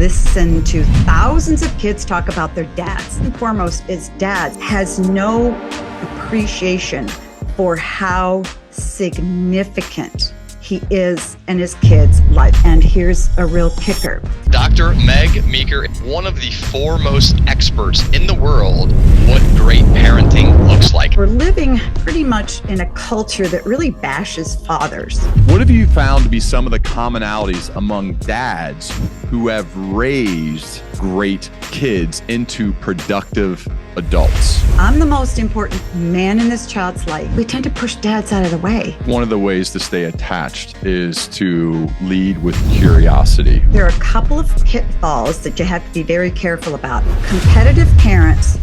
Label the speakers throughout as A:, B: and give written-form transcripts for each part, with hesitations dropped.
A: listened to thousands of kids talk about their dads. And foremost is dads has no appreciation for how significant he is in his kid's life. And here's a real kicker.
B: Dr. Meg Meeker, one of the foremost experts in the world, what great parenting looks like.
A: We're living pretty much in a culture that really bashes fathers.
C: What have you found to be some of the commonalities among dads who have raised great kids into productive adults?
A: I'm the most important man in this child's life. We tend to push dads out of the way.
C: One of the ways to stay attached is to lead with curiosity.
A: There are a couple of pitfalls that you have to be very careful about. Competitive parents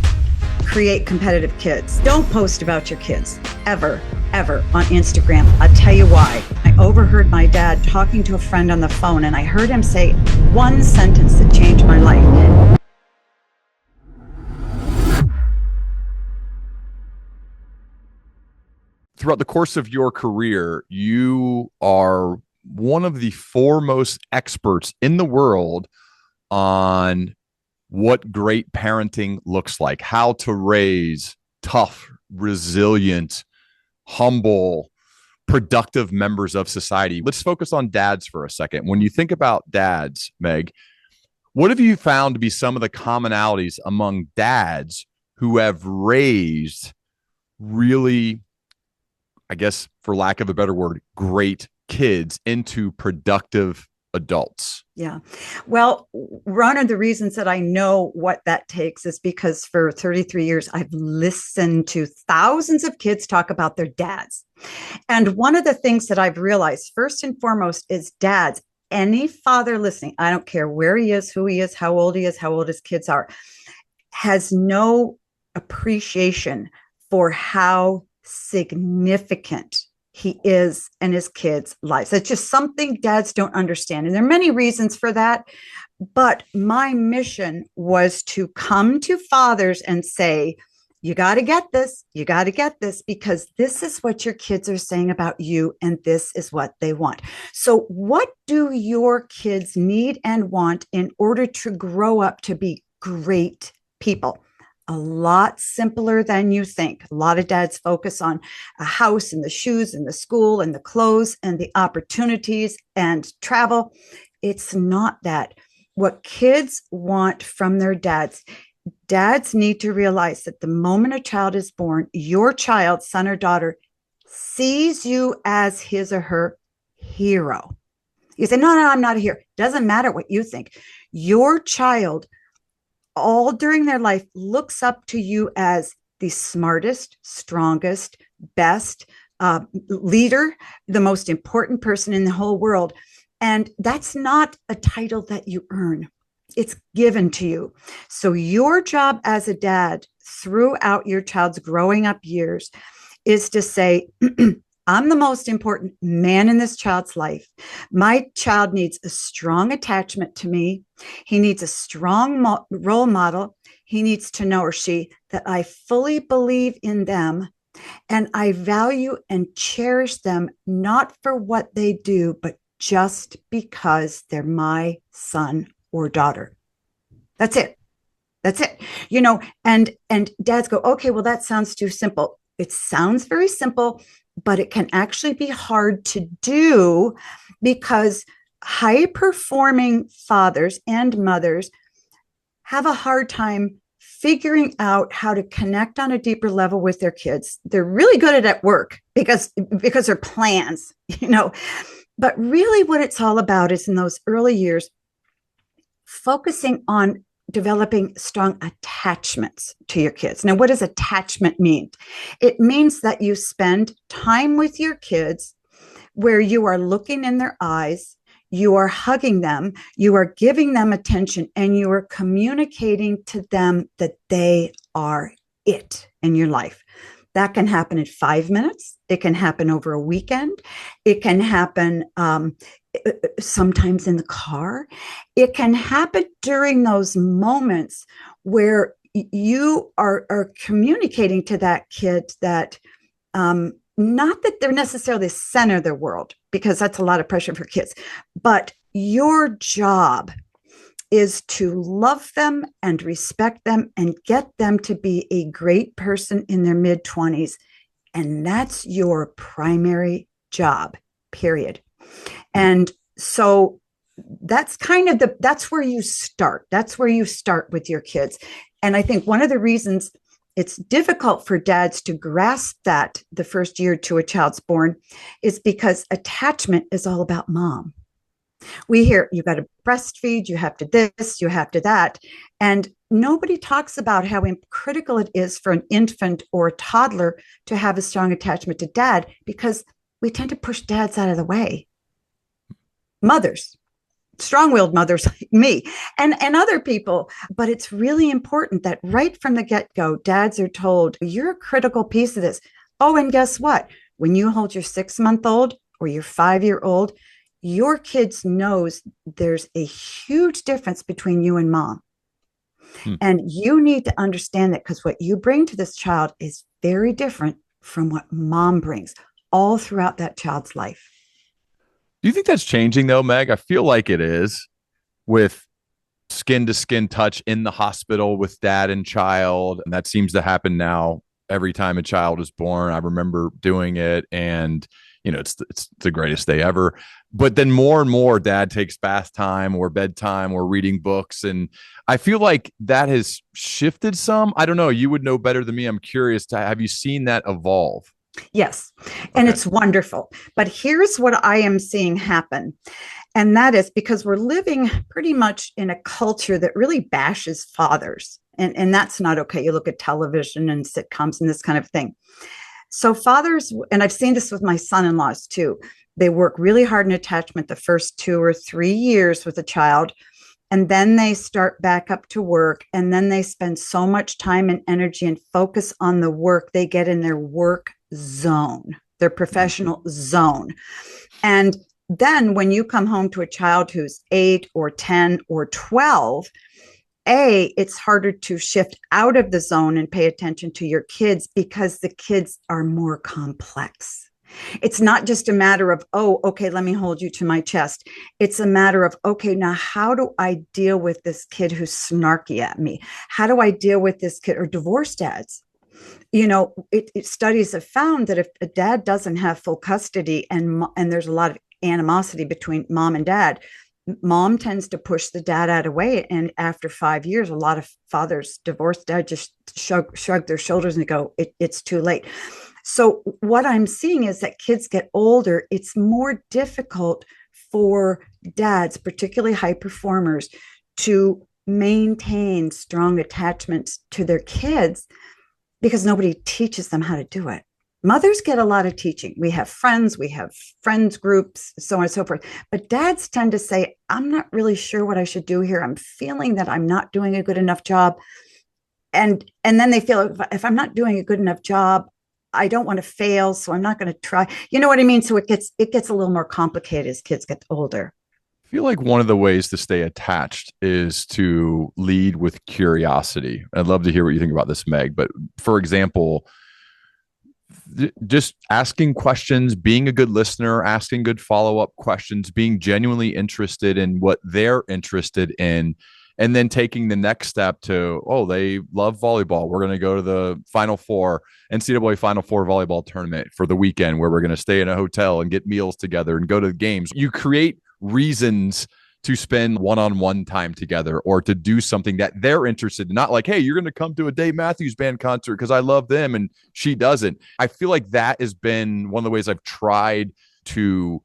A: create competitive kids. Don't post about your kids, ever on Instagram. I'll tell you why. I overheard my dad talking to a friend on the phone, and I heard him say one sentence that changed my life.
C: Throughout the course of your career, you are one of the foremost experts in the world on what great parenting looks like, how to raise tough, resilient, humble, productive members of society. Let's focus on dads for a second. When you think about dads, Meg, what have you found to be some of the commonalities among dads who have raised really, I guess, for lack of a better word, great kids into productive adults?
A: Yeah. Well, one of the reasons that I know what that takes is because for 33 years, I've listened to thousands of kids talk about their dads. And one of the things that I've realized, first and foremost, is dads, any father listening, I don't care where he is, who he is, how old he is, how old his kids are, has no appreciation for how significant he is in his kids' lives. It's just something dads don't understand. And there are many reasons for that. But my mission was to come to fathers and say, you got to get this. You got to get this, because this is what your kids are saying about you, and this is what they want. So what do your kids need and want in order to grow up to be great people? A lot simpler than you think. A lot of dads focus on a house and the shoes and the school and the clothes and the opportunities and travel. It's not that. What kids want from their dads need to realize that the moment a child is born, your child, son or daughter, sees you as his or her hero. You say, no, I'm not a hero. Doesn't matter what you think. Your child, all during their life, looks up to you as the smartest, strongest, best leader, the most important person in the whole world. And that's not a title that you earn. It's given to you. So your job as a dad throughout your child's growing up years is to say, I'm the most important man in this child's life. My child needs a strong attachment to me. He needs a strong role model. He needs to know, or she, that I fully believe in them, and I value and cherish them, not for what they do, but just because they're my son or daughter. That's it. That's it. You know, and dads go, okay, well, that sounds too simple. It sounds very simple, but it can actually be hard to do, because high-performing fathers and mothers have a hard time figuring out how to connect on a deeper level with their kids. They're really good at work because they're plans, you know. But really what it's all about is in those early years, focusing on developing strong attachments to your kids. Now, what does attachment mean? It means that you spend time with your kids where you are looking in their eyes, you are hugging them, you are giving them attention, and you are communicating to them that they are it in your life. That can happen in 5 minutes. It can happen over a weekend. It can happen sometimes in the car. It can happen during those moments where you are communicating to that kid that not that they're necessarily the center of their world, because that's a lot of pressure for kids, but your job is to love them and respect them and get them to be a great person in their mid-20s. And that's your primary job, period. And so that's kind of that's where you start. That's where you start with your kids. And I think one of the reasons it's difficult for dads to grasp that the first year to a child's born is because attachment is all about mom. We hear you got to breastfeed, you have to this, you have to that. And nobody talks about how critical it is for an infant or a toddler to have a strong attachment to dad, because we tend to push dads out of the way. Mothers, strong-willed mothers like me and other people. But it's really important that right from the get-go, dads are told, you're a critical piece of this. Oh, and guess what? When you hold your 6-month-old or your 5-year-old, your kids knows there's a huge difference between you and mom. And you need to understand that, because what you bring to this child is very different from what mom brings all throughout that child's life.
C: Do you think that's changing though, Meg? I feel like it is, with skin to skin touch in the hospital with dad and child. And that seems to happen now every time a child is born. I remember doing it, and it's the greatest day ever. But then more and more, dad takes bath time or bedtime or reading books. And I feel like that has shifted some. I don't know. You would know better than me. I'm curious have you seen that evolve?
A: Yes. And it's wonderful. But here's what I am seeing happen. And that is because we're living pretty much in a culture that really bashes fathers. And that's not okay. You look at television and sitcoms and this kind of thing. So fathers, and I've seen this with my son-in-laws too, they work really hard in attachment the first 2 or 3 years with a child. And then they start back up to work. And then they spend so much time and energy and focus on the work. They get in their work zone, their professional zone. And then when you come home to a child who's 8 or 10 or 12, it's harder to shift out of the zone and pay attention to your kids, because the kids are more complex. It's not just a matter of, oh, okay, let me hold you to my chest. It's a matter of, okay, now how do I deal with this kid who's snarky at me? How do I deal with this kid? Or divorced dads. Studies have found that if a dad doesn't have full custody and there's a lot of animosity between mom and dad, mom tends to push the dad out of the way. And after 5 years, a lot of fathers, divorced dad, just shrug their shoulders and go, it's too late. So what I'm seeing is that kids get older. It's more difficult for dads, particularly high performers, to maintain strong attachments to their kids, because nobody teaches them how to do it. Mothers get a lot of teaching. We have friends groups, so on and so forth. But dads tend to say, I'm not really sure what I should do here. I'm feeling that I'm not doing a good enough job. And then they feel, if I'm not doing a good enough job, I don't want to fail, so I'm not going to try. You know what I mean? So it gets a little more complicated as kids get older.
C: I feel like one of the ways to stay attached is to lead with curiosity. I'd love to hear what you think about this, Meg. But for example, just asking questions, being a good listener, asking good follow-up questions, being genuinely interested in what they're interested in, and then taking the next step to, they love volleyball. We're going to go to the NCAA Final Four volleyball tournament for the weekend, where we're going to stay in a hotel and get meals together and go to the games. You create reasons to spend one-on-one time together, or to do something that they're interested in. Not like, hey, you're going to come to a Dave Matthews Band concert because I love them and she doesn't. I feel like that has been one of the ways I've tried to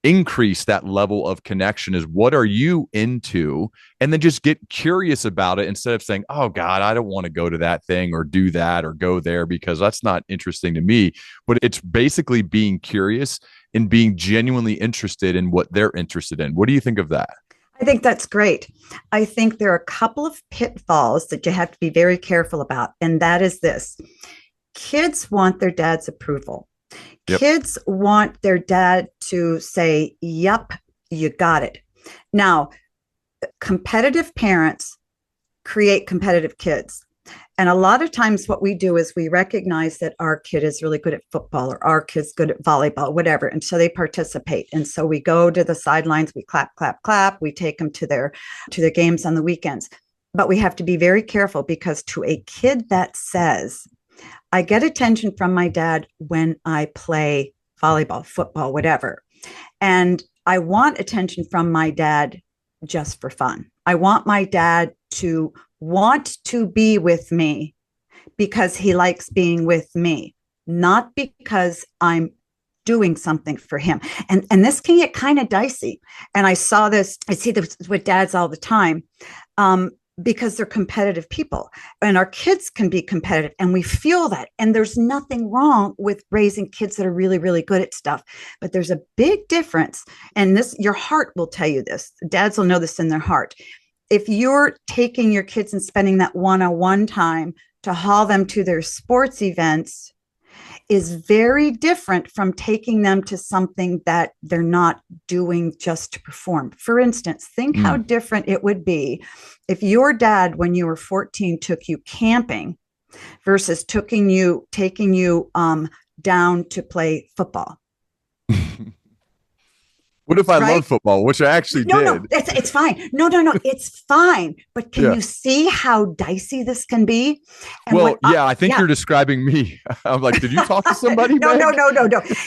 C: increase that level of connection, is what are you into? And then just get curious about it, instead of saying, oh God, I don't want to go to that thing or do that or go there because that's not interesting to me. But it's basically being curious and being genuinely interested in what they're interested in. What do you think of that?
A: I think that's great. I think there are a couple of pitfalls that you have to be very careful about. And that is this: kids want their dad's approval. Yep. Kids want their dad to say, yep, you got it. Now, competitive parents create competitive kids. And a lot of times what we do is we recognize that our kid is really good at football or our kid's good at volleyball, whatever. And so they participate. And so we go to the sidelines, we clap, clap, clap. We take them to their games on the weekends. But we have to be very careful, because to a kid that says, I get attention from my dad when I play volleyball, football, whatever. And I want attention from my dad just for fun. I want my dad to want to be with me because he likes being with me, not because I'm doing something for him. And this can get kind of dicey. And I see this with dads all the time. Because they're competitive people, and our kids can be competitive, and we feel that. And there's nothing wrong with raising kids that are really, really good at stuff, but there's a big difference. And this, your heart will tell you this. Dads will know this in their heart. If you're taking your kids and spending that one-on-one time to haul them to their sports events, is very different from taking them to something that they're not doing just to perform. For instance, think how different it would be if your dad, when you were 14, took you camping versus taking you down to play football.
C: What if I love football, which I actually did?
A: No, it's fine. No, it's fine. But can you see how dicey this can be? And
C: I think you're describing me. I'm like, did you talk to somebody?
A: No.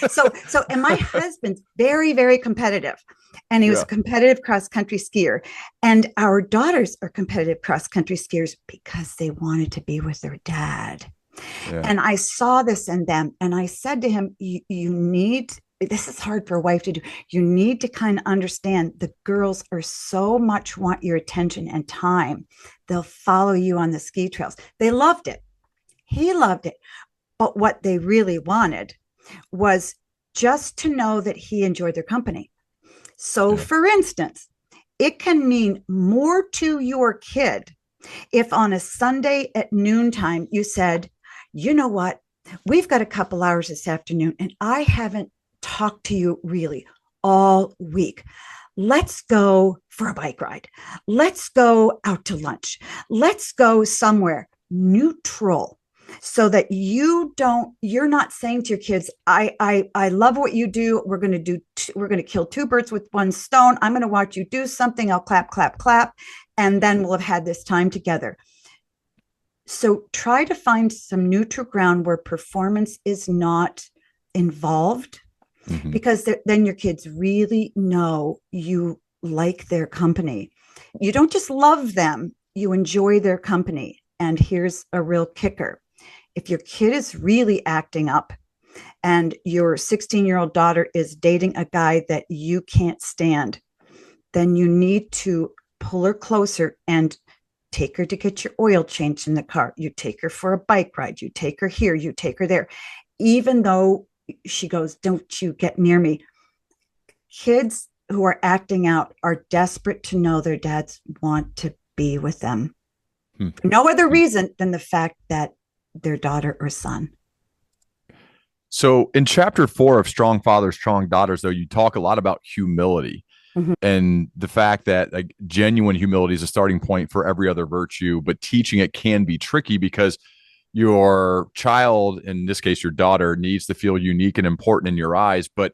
A: So, and my husband's very, very competitive, and he was a competitive cross-country skier. And our daughters are competitive cross-country skiers because they wanted to be with their dad. Yeah. And I saw this in them, and I said to him, you need, this is hard for a wife to do. You need to kind of understand the girls are so much want your attention and time. They'll follow you on the ski trails. They loved it. He loved it. But what they really wanted was just to know that he enjoyed their company. So for instance, it can mean more to your kid if on a Sunday at noontime you said, you know what, we've got a couple hours this afternoon and I haven't talk to you really all week. Let's go for a bike ride. Let's go out to lunch. Let's go somewhere neutral, so that you're not saying to your kids, I love what you do. We're going to kill two birds with one stone. I'm going to watch you do something. I'll clap, clap, clap. And then we'll have had this time together. So try to find some neutral ground where performance is not involved. Mm-hmm. Because then your kids really know you like their company. You don't just love them, you enjoy their company. And here's a real kicker. If your kid is really acting up and your 16-year-old daughter is dating a guy that you can't stand, then you need to pull her closer and take her to get your oil changed in the car. You take her for a bike ride. You take her here, you take her there. Even though she goes, don't you get near me. Kids who are acting out are desperate to know their dads want to be with them. No other reason than the fact that their daughter or son.
C: So in chapter 4 of Strong Fathers, Strong Daughters, though, you talk a lot about humility and the fact that like genuine humility is a starting point for every other virtue, but teaching it can be tricky because your child, in this case, your daughter, needs to feel unique and important in your eyes, but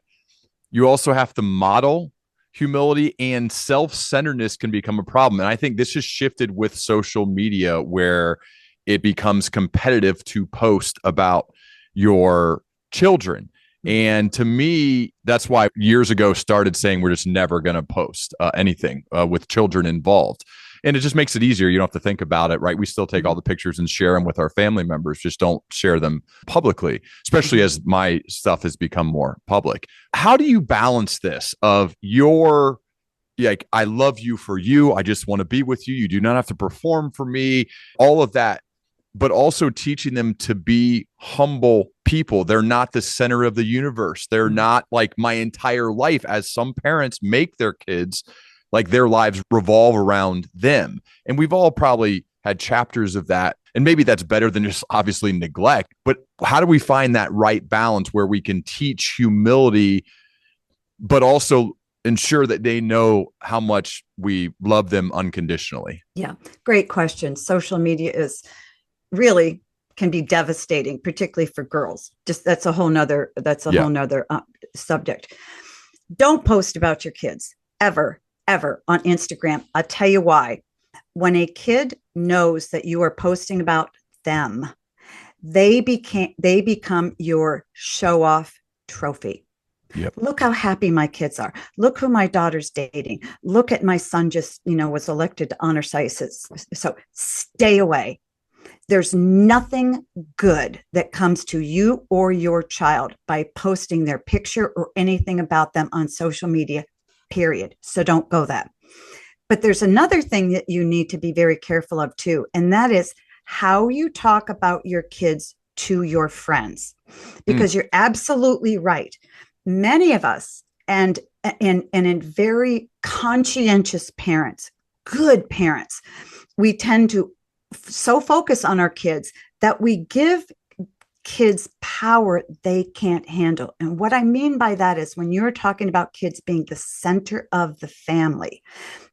C: you also have to model humility, and self-centeredness can become a problem. And I think this has shifted with social media where it becomes competitive to post about your children. And to me, that's why years ago started saying we're just never going to post anything with children involved. And it just makes it easier. You don't have to think about it, right? We still take all the pictures and share them with our family members, just don't share them publicly, especially as my stuff has become more public. How do you balance this of your, like, I love you for you, I just want to be with you, you do not have to perform for me, all of that, but also teaching them to be humble people? They're not the center of the universe. They're not like my entire life, as some parents make their kids like their lives revolve around them. And we've all probably had chapters of that. And maybe that's better than just obviously neglect. But how do we find that right balance where we can teach humility, but also ensure that they know how much we love them unconditionally?
A: Yeah, great question. Social media is really can be devastating, particularly for girls. Just that's a whole nother subject. Don't post about your kids ever, ever on Instagram. I'll tell you why. When a kid knows that you are posting about them, they become your show off trophy.
C: Yep.
A: Look how happy my kids are. Look who my daughter's dating. Look at my son just, was elected to honor sciences. So stay away. There's nothing good that comes to you or your child by posting their picture or anything about them on social media, period. So don't go that. But there's another thing that you need to be very careful of too, and that is how you talk about your kids to your friends, because you're absolutely right. Many of us and in very conscientious parents, good parents, we tend to so focus on our kids that we give kids power they can't handle. And what I mean by that is when you're talking about kids being the center of the family,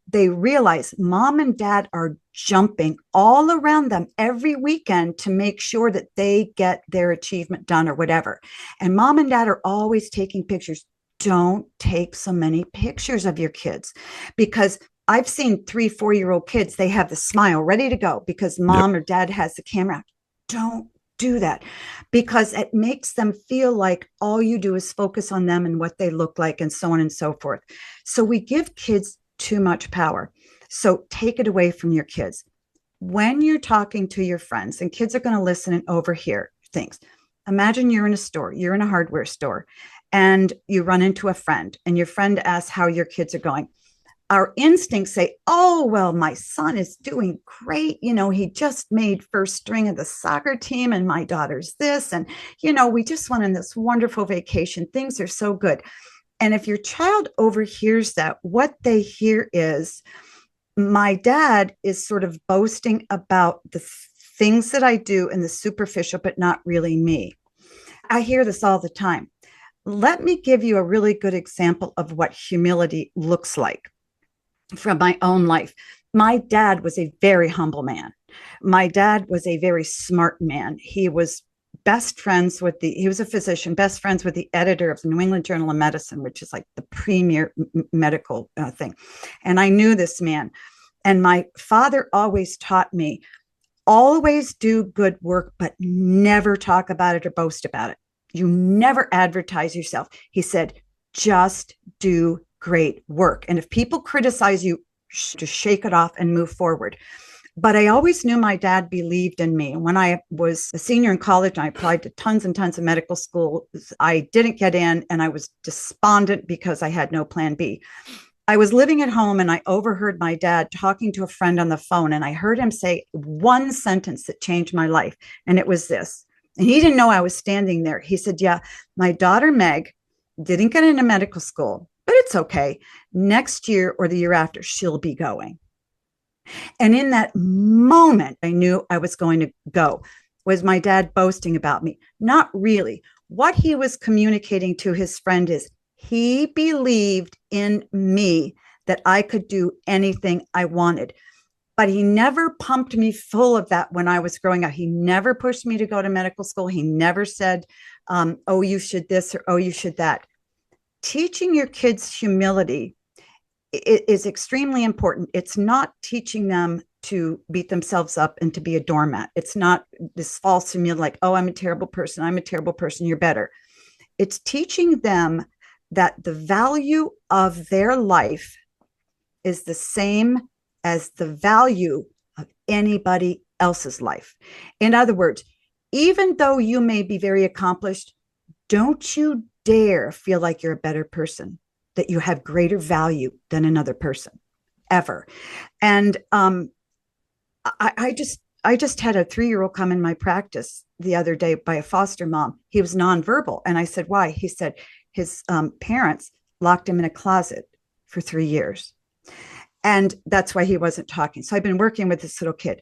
A: they realize mom and dad are jumping all around them every weekend to make sure that they get their achievement done or whatever. And mom and dad are always taking pictures. Don't take so many pictures of your kids, because I've seen 3-4-year-old kids, they have the smile ready to go because mom or dad has the camera. Don't do that, because it makes them feel like all you do is focus on them and what they look like and so on and so forth. So we give kids too much power. So take it away from your kids. When you're talking to your friends, and kids are going to listen and overhear things. Imagine you're in a store, you're in a hardware store, and you run into a friend, and your friend asks how your kids are going. Our instincts say, oh, well, my son is doing great. He just made first string of the soccer team, and my daughter's this. And, we just went on this wonderful vacation. Things are so good. And if your child overhears that, what they hear is, my dad is sort of boasting about the things that I do in the superficial, but not really me. I hear this all the time. Let me give you a really good example of what humility looks like from my own life. My dad was a very humble man. My dad was a very smart man. He was he was a physician, best friends with the editor of the New England Journal of Medicine, which is like the premier medical thing. And I knew this man. And my father always taught me, always do good work, but never talk about it or boast about it. You never advertise yourself. He said, just do great work. And if people criticize you, just shake it off and move forward. But I always knew my dad believed in me. When I was a senior in college, I applied to tons and tons of medical schools. I didn't get in, and I was despondent because I had no plan B. I was living at home, and I overheard my dad talking to a friend on the phone, and I heard him say one sentence that changed my life. And it was this. And he didn't know I was standing there. He said, yeah, my daughter, Meg, didn't get into medical school, but it's okay. Next year or the year after, she'll be going. And in that moment, I knew I was going to go. Was my dad boasting about me? Not really. What he was communicating to his friend is he believed in me that I could do anything I wanted. But he never pumped me full of that when I was growing up. He never pushed me to go to medical school. He never said, oh, you should this or oh, you should that. Teaching your kids humility is extremely important. It's not teaching them to beat themselves up and to be a doormat. It's not this false humility like, oh, I'm a terrible person. I'm a terrible person. You're better. It's teaching them that the value of their life is the same as the value of anybody else's life. In other words, even though you may be very accomplished, don't you dare feel like you're a better person, that you have greater value than another person, ever. And I just had a 3-year-old come in my practice the other day by a foster mom. He was nonverbal. And I said, why? He said his parents locked him in a closet for 3 years. And that's why he wasn't talking. So I've been working with this little kid.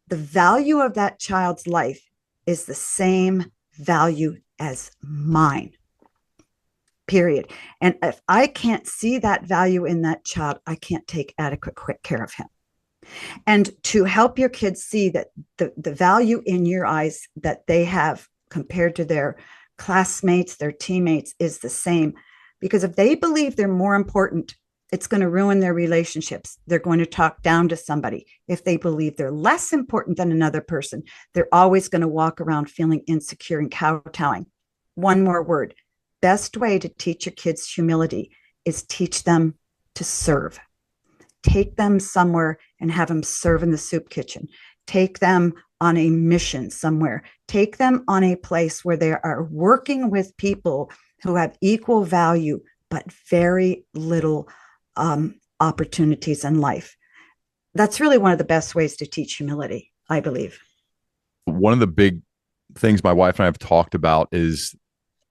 A: The value of that child's life is the same value as mine. Period. And if I can't see that value in that child, I can't take adequate care of him. And to help your kids see that the value in your eyes that they have compared to their classmates, their teammates is the same. Because if they believe they're more important, it's going to ruin their relationships. They're going to talk down to somebody. If they believe they're less important than another person, they're always going to walk around feeling insecure and kowtowing. One more word. Best way to teach your kids humility is teach them to serve. Take them somewhere and have them serve in the soup kitchen. Take them on a mission somewhere. Take them on a place where they are working with people who have equal value, but very little opportunities in life. That's really one of the best ways to teach humility, I believe.
C: One of the big things my wife and I have talked about is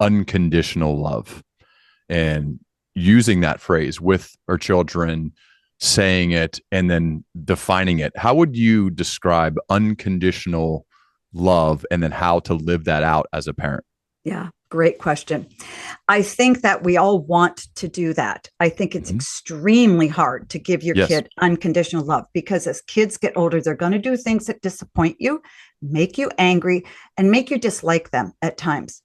C: unconditional love, and using that phrase with our children, saying it and then defining it. How would you describe unconditional love and then how to live that out as a parent?
A: Yeah, great question. I think that we all want to do that. I think it's extremely hard to give your kid unconditional love, because as kids get older, they're going to do things that disappoint you, make you angry, and make you dislike them at times.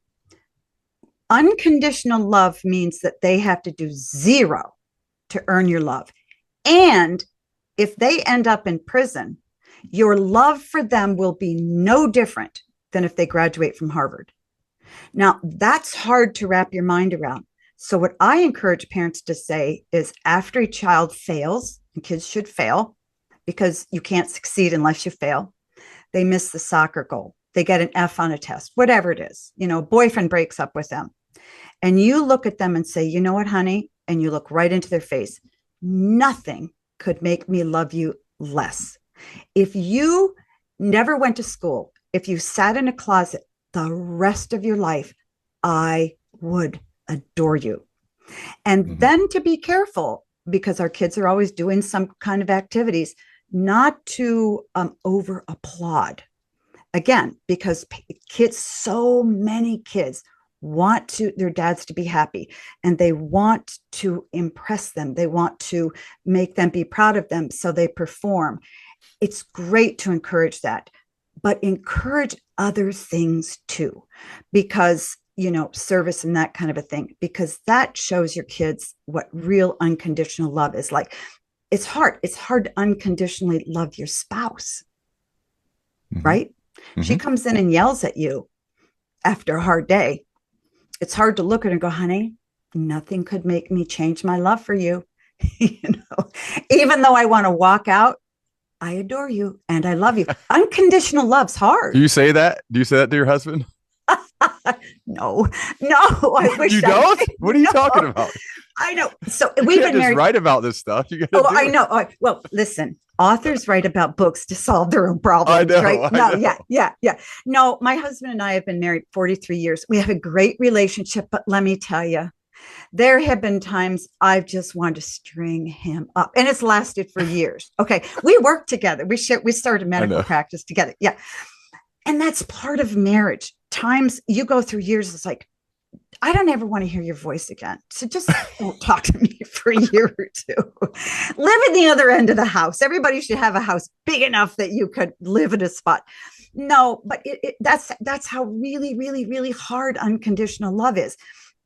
A: Unconditional love means that they have to do zero to earn your love. And if they end up in prison, your love for them will be no different than if they graduate from Harvard. Now, that's hard to wrap your mind around. So what I encourage parents to say is, after a child fails, and kids should fail because you can't succeed unless you fail. They miss the soccer goal. They get an F on a test, whatever it is. Boyfriend breaks up with them. And you look at them and say, you know what, honey? And you look right into their face. Nothing could make me love you less. If you never went to school, if you sat in a closet the rest of your life, I would adore you. And then to be careful, because our kids are always doing some kind of activities, not to over applaud. Again, because so many kids want their dads to be happy, and they want to impress them. They want to make them be proud of them, so they perform. It's great to encourage that, but encourage other things too, because, service and that kind of a thing, because that shows your kids what real unconditional love is like. It's hard. It's hard to unconditionally love your spouse, right? She comes in and yells at you after a hard day. It's hard to look at her and go, honey, nothing could make me change my love for you. Even though I want to walk out, I adore you and I love you. Unconditional love's hard.
C: Do you say that? Do you say that to your husband?
A: No, I wish
C: you don't. What are you talking about?
A: I know. So we've been married.
C: Write about this stuff.
A: I know. Well, listen, authors write about books to solve their own problems, right? Yeah. No, my husband and I have been married 43 years. We have a great relationship, but let me tell you, there have been times I've just wanted to string him up, and it's lasted for years. Okay. We work together. We started medical practice together. Yeah. And that's part of marriage. Times you go through years, it's like, I don't ever want to hear your voice again. So just don't talk to me for a year or two. Live at the other end of the house. Everybody should have a house big enough that you could live in a spot. No, but that's how really, really, really hard unconditional love is.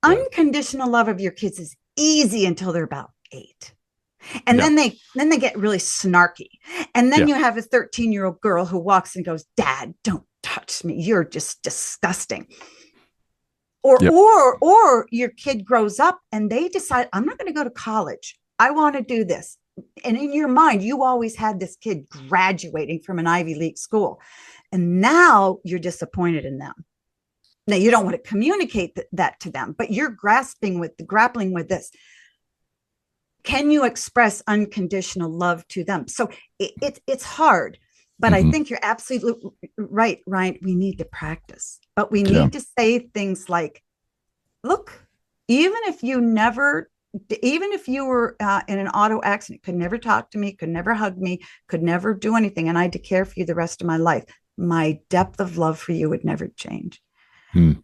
A: Yeah. Unconditional love of your kids is easy until they're about 8. And then they get really snarky. And then you have a 13-year-old girl who walks and goes, Dad, don't touch me. You're just disgusting. Or your kid grows up and they decide, I'm not going to go to college. I want to do this. And in your mind, you always had this kid graduating from an Ivy League school. And now you're disappointed in them. Now, you don't want to communicate that to them, but you're grappling with this. Can you express unconditional love to them? So it's hard, but I think you're absolutely right, Ryan. We need to practice, but we need to say things like, look, even if you were in an auto accident, could never talk to me, could never hug me, could never do anything, and I had to care for you the rest of my life, my depth of love for you would never change. And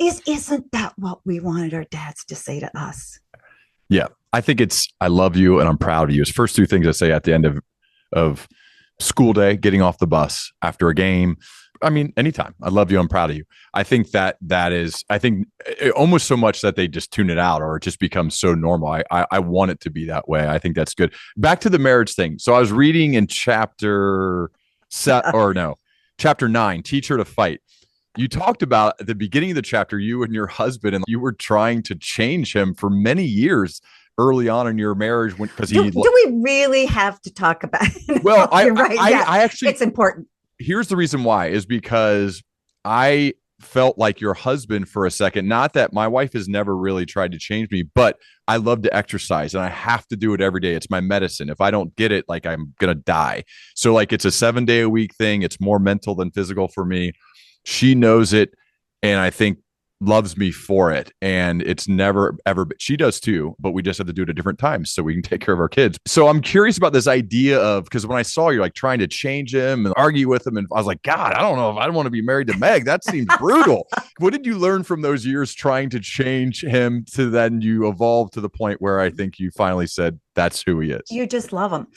A: isn't that what we wanted our dads to say to us?
C: Yeah. I think I love you and I'm proud of you. It's first 2 things I say at the end of of school day, getting off the bus after a game. I mean, anytime. I love you. I'm proud of you. I think that is, I think almost so much that they just tune it out or it just becomes so normal. I want it to be that way. I think that's good. Back to the marriage thing. So I was reading in chapter 9, Teach Her to Fight. You talked about at the beginning of the chapter, you and your husband, and you were trying to change him for many years early on in your marriage because
A: do we really have to talk about it?
C: Well,
A: You're right.
C: I actually,
A: it's important.
C: Here's the reason why is because I felt like your husband for a second. Not that my wife has never really tried to change me, but I love to exercise and I have to do it every day. It's my medicine. If I don't get it, like I'm going to die. So like it's a 7-day-a-week thing. It's more mental than physical for me. She knows it. And I think loves me for it. And it's never, ever, she does too, but we just have to do it at different times so we can take care of our kids. So I'm curious about this idea of, because when I saw you're like trying to change him and argue with him, and I was like, God, I don't know if I want to be married to Meg. That seems brutal. What did you learn from those years trying to change him to then you evolved to the point where I think you finally said, that's who he is?
A: You just love him.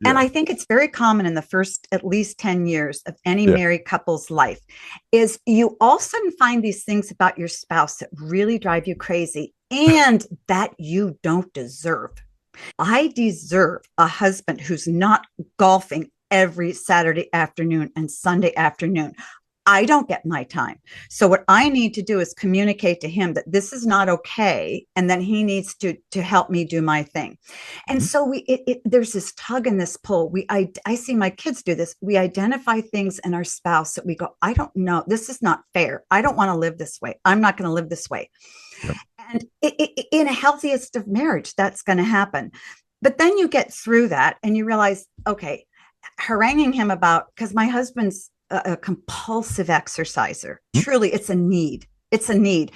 C: Yeah.
A: And I think it's very common in the first at least 10 years of any married couple's life is you all of a sudden find these things about your spouse that really drive you crazy and that you don't deserve. I deserve a husband who's not golfing every Saturday afternoon and Sunday afternoon. I don't get my time. So what I need to do is communicate to him that this is not okay. And then he needs to help me do my thing. And so there's this tug and this pull. I see my kids do this. We identify things in our spouse that we go, I don't know. This is not fair. I don't want to live this way. I'm not going to live this way. Yep. And in a healthiest of marriage, that's going to happen. But then you get through that and you realize, okay, haranguing him about, because my husband's a compulsive exerciser. Truly, it's a need. It's a need.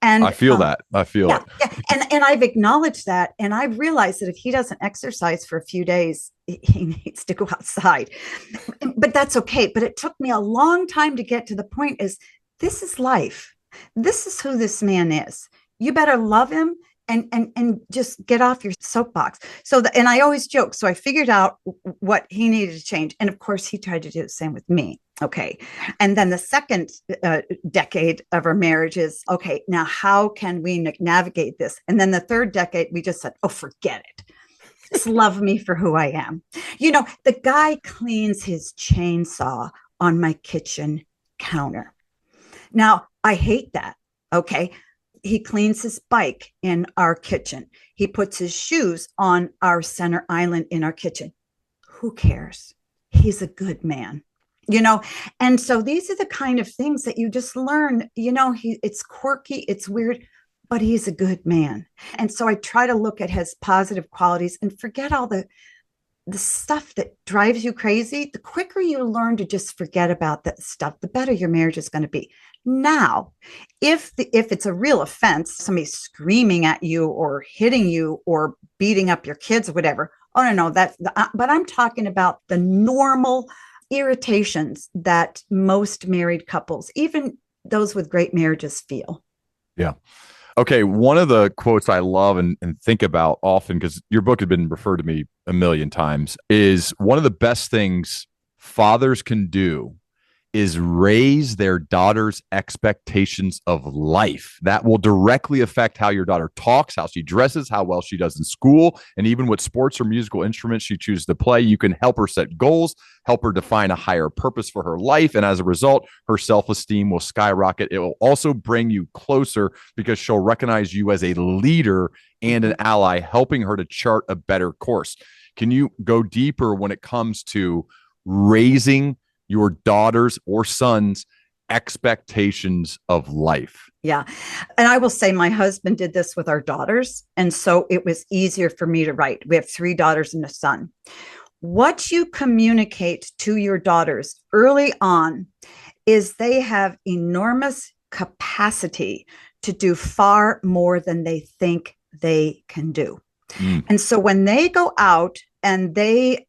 A: And
C: I feel that. I feel it.
A: Yeah. And I've acknowledged that. And I've realized that if he doesn't exercise for a few days, he needs to go outside. But that's okay. But it took me a long time to get to the point is this is life. This is who this man is. You better love him and just get off your soapbox. And I always joke. So I figured out what he needed to change. And of course, he tried to do the same with me. Okay. And then the second decade of our marriage is, okay, now how can we navigate this? And then the third decade, we just said, oh, forget it. Just love me for who I am. You know, the guy cleans his chainsaw on my kitchen counter. Now, I hate that. Okay. He cleans his bike in our kitchen. He puts his shoes on our center island in our kitchen. Who cares? He's a good man, you know? And so these are the kind of things that you just learn, you know, it's quirky, it's weird, but he's a good man. And so I try to look at his positive qualities and forget all the stuff that drives you crazy. The quicker you learn to just forget about that stuff, the better your marriage is going to be. Now, if it's a real offense, somebody screaming at you or hitting you or beating up your kids or whatever, oh, no, but I'm talking about the normal irritations that most married couples, even those with great marriages, feel.
C: Yeah. Okay. One of the quotes I love and think about often, because your book had been referred to me a million times, is one of the best things fathers can do is raise their daughter's expectations of life. That will directly affect how your daughter talks, how she dresses, how well she does in school, and even what sports or musical instruments she chooses to play. You can help her set goals, help her define a higher purpose for her life. And as a result, her self-esteem will skyrocket. It will also bring you closer because she'll recognize you as a leader and an ally, helping her to chart a better course. Can you go deeper when it comes to raising your daughters or sons' expectations of life?
A: Yeah. And I will say my husband did this with our daughters. And so it was easier for me to write. We have 3 daughters and a son. What you communicate to your daughters early on is they have enormous capacity to do far more than they think they can do. And so when they go out and they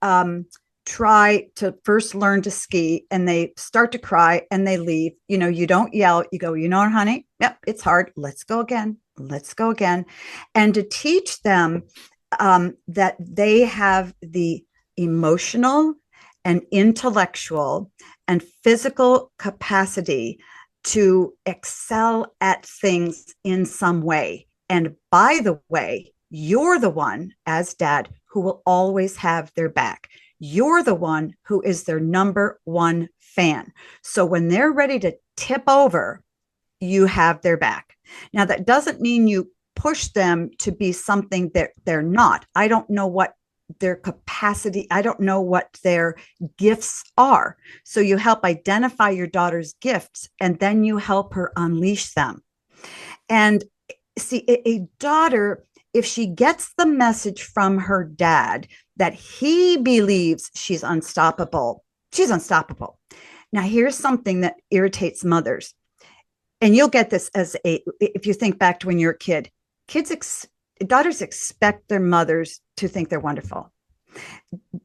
A: try to first learn to ski and they start to cry and they leave, you know, you don't yell, you go, you know, honey, yep, it's hard. Let's go again. Let's go again. And to teach them that they have the emotional and intellectual and physical capacity to excel at things in some way. And by the way, you're the one as dad who will always have their back. You're the one who is their number one fan. So when they're ready to tip over, you have their back. Now, that doesn't mean you push them to be something that they're not. I don't know what their capacity, I don't know what their gifts are. So you help identify your daughter's gifts, and then you help her unleash them. And see, a daughter, if she gets the message from her dad that he believes she's unstoppable, she's unstoppable. Now, here's something that irritates mothers. And you'll get this if you think back to when you're a kid, daughters expect their mothers to think they're wonderful.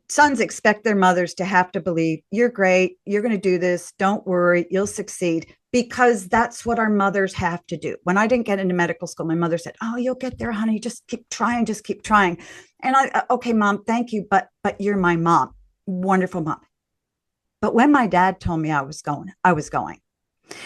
A: Sons expect their mothers to have to believe, you're great, you're going to do this, don't worry, you'll succeed, because that's what our mothers have to do. When I didn't get into medical school, my mother said, oh, you'll get there, honey, just keep trying, just keep trying. And okay, mom, thank you, but you're my mom, wonderful mom. But when my dad told me I was going.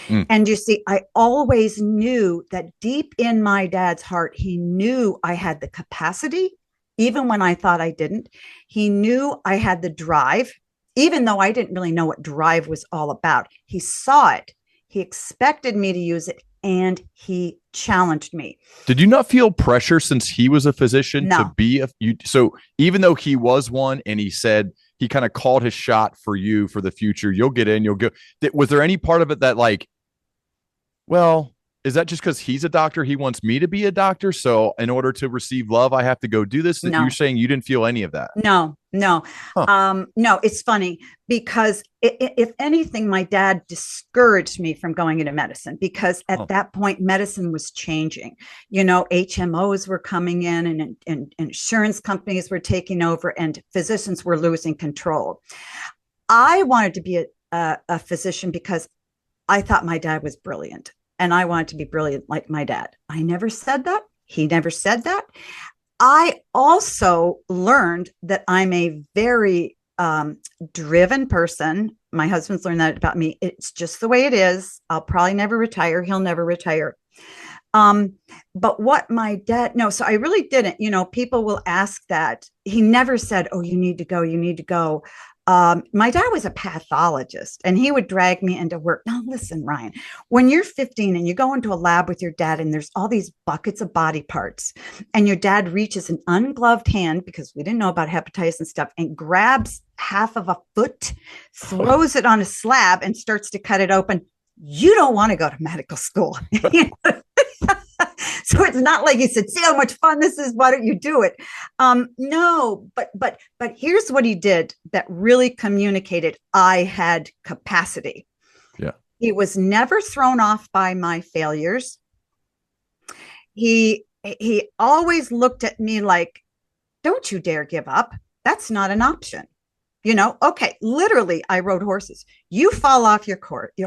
A: And you see, I always knew that deep in my dad's heart, he knew I had the capacity, even when I thought I didn't. He knew I had the drive, even though I didn't really know what drive was all about. He saw it. He expected me to use it, and he challenged me.
C: Did you not feel pressure since he was a physician to be so even though he was one and he said he kind of called his shot for you for the future, you'll get in, you'll go. Was there any part of it that like, well, is that just because he's a doctor? He wants me to be a doctor. So in order to receive love, I have to go do this. No. You're saying you didn't feel any of that?
A: No. Huh. No, it's funny because if anything, my dad discouraged me from going into medicine because at that point, medicine was changing. You know, HMOs were coming in and insurance companies were taking over and physicians were losing control. I wanted to be a physician because I thought my dad was brilliant and I wanted to be brilliant like my dad. I never said that. He never said that. I also learned that I'm a very driven person. My husband's learned that about me. It's just the way it is. I'll probably never retire. He'll never retire. But what my dad, no, so I really didn't, people will ask that. He never said, oh, you need to go, you need to go. My dad was a pathologist and he would drag me into work. Now, listen, Ryan, when you're 15 and you go into a lab with your dad and there's all these buckets of body parts and your dad reaches an ungloved hand, because we didn't know about hepatitis and stuff, and grabs half of a foot, throws it on a slab and starts to cut it open. You don't want to go to medical school. So it's not like he said, see how much fun this is. Why don't you do it? No, but here's what he did that really communicated I had capacity.
C: Yeah.
A: He was never thrown off by my failures. He always looked at me like, don't you dare give up. That's not an option. Okay, literally, I rode horses. You fall off your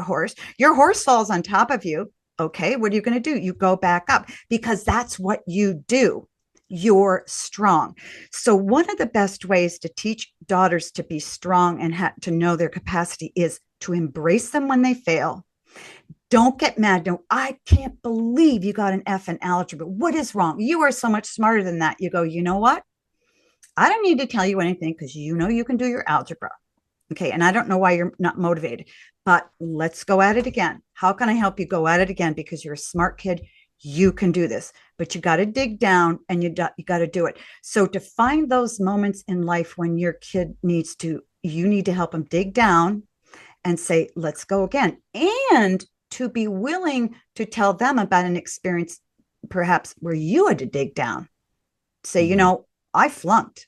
A: horse falls on top of you. Okay, what are you going to do? You go back up because that's what you do. You're strong. So one of the best ways to teach daughters to be strong and to know their capacity is to embrace them when they fail. Don't get mad. No, I can't believe you got an F in algebra. What is wrong? You are so much smarter than that. You go, you know what? I don't need to tell you anything because you know you can do your algebra. Okay, and I don't know why you're not motivated, but let's go at it again. How can I help you go at it again? Because you're a smart kid. You can do this, but you got to dig down and you got to do it. So to find those moments in life when your kid you need to help them dig down and say, let's go again. And to be willing to tell them about an experience, perhaps where you had to dig down. Say, I flunked.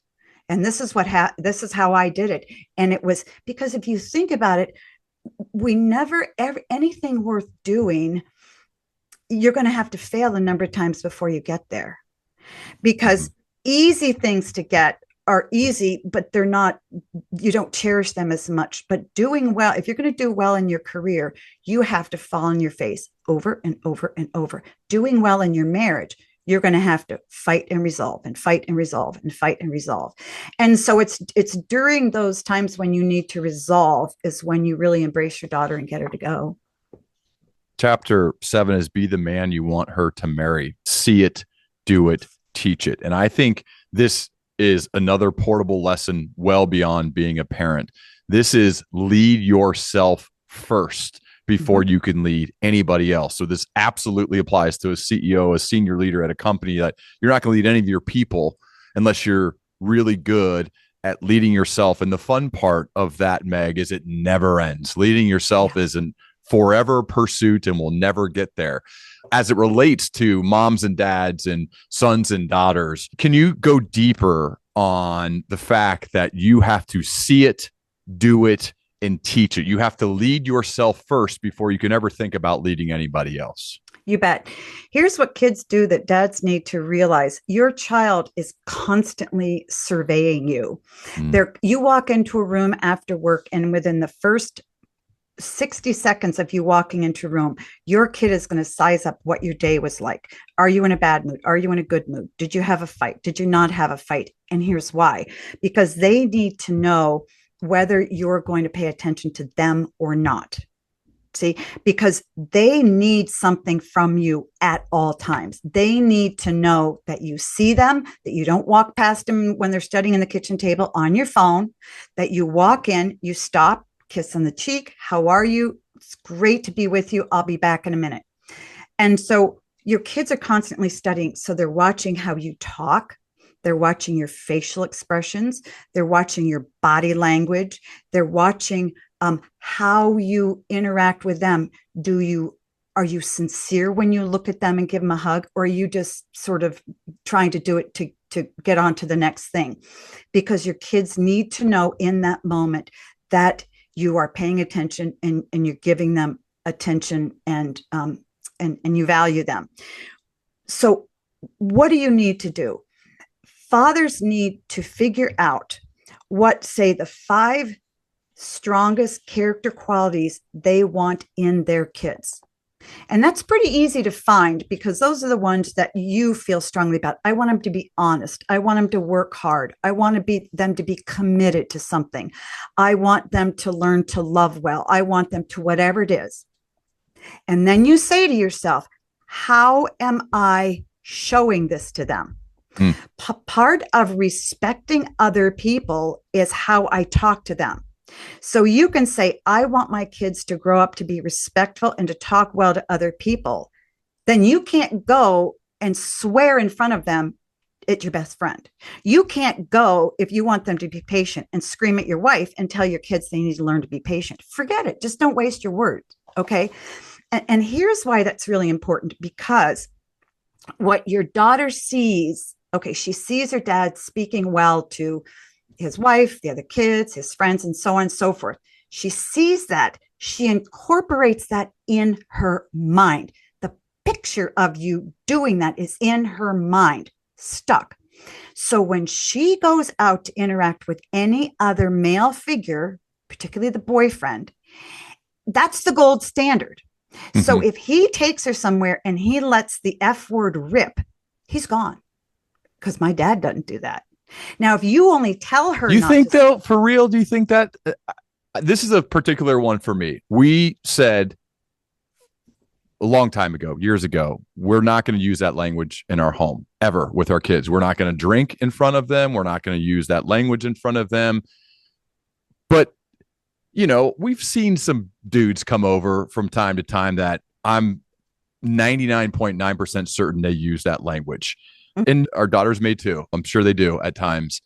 A: And this is this is how I did it. And it was because if you think about it, we never ever anything worth doing, you're going to have to fail a number of times before you get there. Because easy things to get are easy, but they're not, you don't cherish them as much. But doing well, if you're going to do well in your career, you have to fall on your face over and over and over. Doing well in your marriage, you're going to have to fight and resolve and fight and resolve and fight and resolve. And so it's during those times when you need to resolve is when you really embrace your daughter and get her to go.
C: Chapter 7 is be the man you want her to marry. See it, do it, teach it. And I think this is another portable lesson well beyond being a parent. This is lead yourself first before you can lead anybody else. So this absolutely applies to a CEO, a senior leader at a company, that you're not going to lead any of your people unless you're really good at leading yourself. And the fun part of that, Meg, is it never ends. Leading yourself is an forever pursuit and will never get there. As it relates to moms and dads and sons and daughters, can you go deeper on the fact that you have to see it, do it, and teach it? You have to lead yourself first before you can ever think about leading anybody else.
A: You bet. Here's what kids do that dads need to realize. Your child is constantly surveying you. You walk into a room after work, and within the first 60 seconds of you walking into a room, your kid is going to size up what your day was like. Are you in a bad mood? Are you in a good mood? Did you have a fight? Did you not have a fight? And here's why. Because they need to know whether you're going to pay attention to them or not. See, because they need something from you at all times. They need to know that you see them, that you don't walk past them when they're studying in the kitchen table on your phone, that you walk in, you stop, kiss on the cheek. How are you? It's great to be with you. I'll be back in a minute. And so your kids are constantly studying. So they're watching how you talk. They're watching your facial expressions. They're watching your body language. They're watching how you interact with them. Are you sincere when you look at them and give them a hug, or are you just sort of trying to do it to get on to the next thing? Because your kids need to know in that moment that you are paying attention and you're giving them attention and you value them. So what do you need to do? Fathers need to figure out what, say, the 5 strongest character qualities they want in their kids. And that's pretty easy to find because those are the ones that you feel strongly about. I want them to be honest. I want them to work hard. I want them to be committed to something. I want them to learn to love well. I want them to whatever it is. And then you say to yourself, how am I showing this to them? Part of respecting other people is how I talk to them. So you can say, I want my kids to grow up to be respectful and to talk well to other people. Then you can't go and swear in front of them at your best friend. You can't go, if you want them to be patient, and scream at your wife and tell your kids they need to learn to be patient. Forget it. Just don't waste your words. Okay. And here's why that's really important, because what your daughter sees, okay, she sees her dad speaking well to his wife, the other kids, his friends, and so on and so forth. She sees that. She incorporates that in her mind. The picture of you doing that is in her mind, stuck. So when she goes out to interact with any other male figure, particularly the boyfriend, that's the gold standard. Mm-hmm. So if he takes her somewhere and he lets the F word rip, he's gone. Because my dad doesn't do that. Now, if you only tell her,
C: you think though, for real, do you think that this is a particular one for me? We said a long time ago, years ago, we're not going to use that language in our home ever with our kids. We're not going to drink in front of them. We're not going to use that language in front of them. But, you know, we've seen some dudes come over from time to time that I'm 99.9% certain they use that language. And our daughters may too. I'm sure they do at times.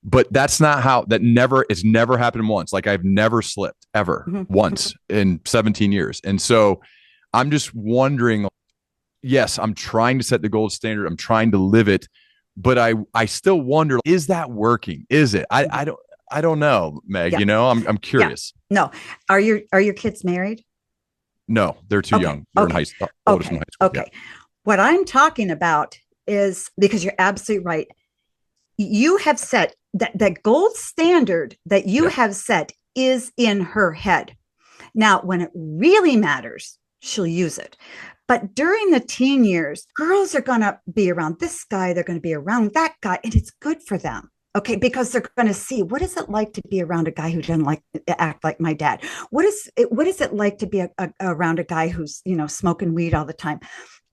C: But that's not how, it's never happened once. Like I've never slipped ever once in 17 years. And so I'm just wondering, yes, I'm trying to set the gold standard. I'm trying to live it. But I still wonder, is that working? Is it? I don't know, Meg, you know, I'm curious.
A: Yeah. No. Are your kids married?
C: No, they're too young. They're in high school. Oldest in high school.
A: Okay. Yeah. What I'm talking about is, because you're absolutely right. You have set that gold standard that you have set is in her head. Now, when it really matters she'll use it. But during the teen years, girls are going to be around this guy, they're going to be around that guy, and it's good for them. Okay, because they're going to see, what is it like to be around a guy who doesn't like act like my dad? What is it like to be around a guy who's, smoking weed all the time?